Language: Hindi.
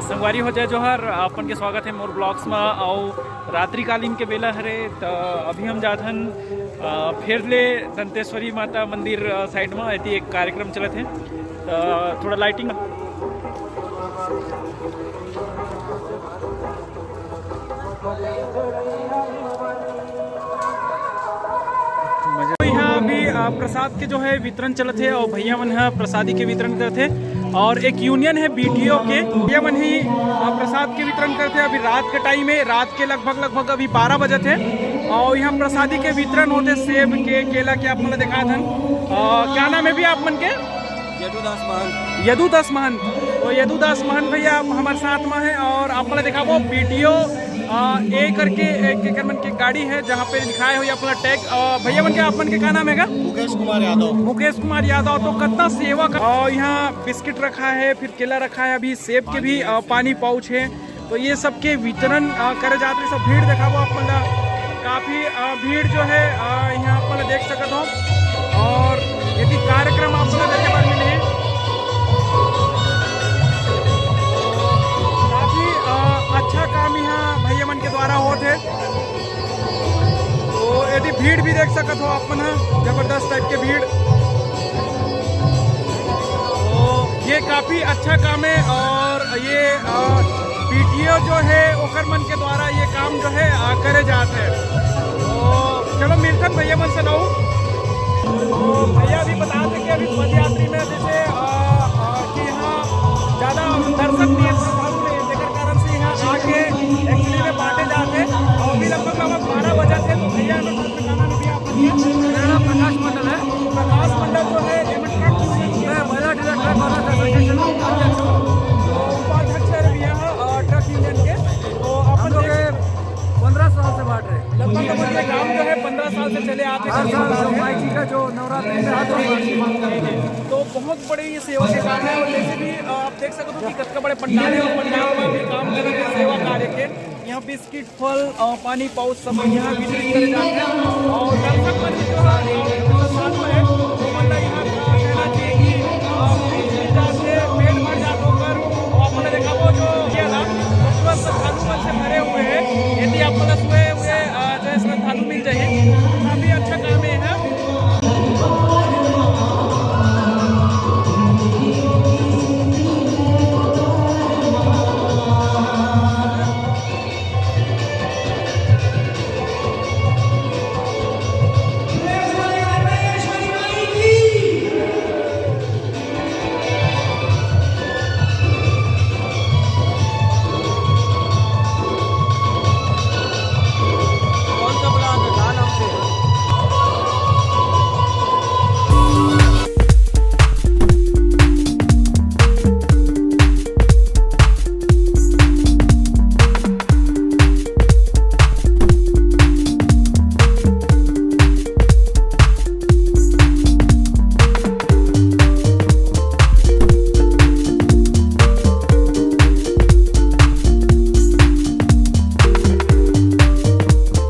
संगवारी हो जाए जोहर अपन के स्वागत है मोर ब्लॉग्स में। और रात्रिकालीन के बेला हरे तो अभी हम जाथन फिर ले दंतेश्वरी माता मंदिर साइड में ऐसी एक कार्यक्रम चलत है तो थोड़ा लाइटिंग यहाँ अभी प्रसाद के जो है वितरण चलत है और भैया मन है प्रसादी के वितरण करते हैं और एक यूनियन है बीटीओ के भैया मन ही प्रसाद के वितरण करते हैं। अभी रात के टाइम है, रात के लगभग अभी 12 बजे थे और यहाँ प्रसादी के वितरण होते सेब के केला के आप मन दिखा था। क्या नाम है भी आप मन के? यदुदास महंत। तो यदुदास महंत भैया हमारे साथ में है और आप मन दिखा वो बीटीओ ए करके एक मन की गाड़ी है जहाँ पे दिखाए हुए अपना टैग। भैया मन के आप मन के क्या नाम है? मुकेश कुमार यादव। मुकेश कुमार यादव। तो कितना सेवा का और यहाँ बिस्किट रखा है, फिर केला रखा है, अभी सेब के भी पानी पाउच है। तो ये सब के वितरण करे जाते हैं। सब भीड़ देखा वो आप काफी भीड़ जो है यहाँ आप देख सकते हो और यदि कार्यक्रम आप देखे बार मिले काफी अच्छा काम यहाँ भैया मन के द्वारा होते। तो यदि भीड़ भी देख सकते हो आप जबरदस्त टाइप के भीड़। तो ये काफी अच्छा काम है और ये बीटीओ जो है ओकर मन के द्वारा ये काम जो है करे जाते हैं। तो चलो मिलकर भैया मन से लो। तो भैया अभी बता दें कि अभी पद यात्री में जैसे कि यहाँ ज़्यादा दर्शक नहीं है जेकर कारण से यहाँ आके एक्चुअली में बांटे जाते हैं और अभी लगभग 12 बजे थे। तो भैया भी आप मेरा नाम प्रकाश मंडल है। प्रकाश मंडल जो है महिला उपाध्यक्ष है भैया ट्रक यूनियन के। तो आप लोग 15 साल से बांट रहे लगभग ये काम जो है 15 साल से चले आते हैं का जो नवरात्रि में। तो बहुत बड़े ये सेवा के काम है और जैसे भी आप देख सकते हो कि कितना बड़े पंडाल है और पंडाल में भी काम करेंगे सेवा कार्य के। यहाँ बिस्किट फल पानी पाउच सब यहाँ वितरित करे जाते हैं और दर्शक मन जो है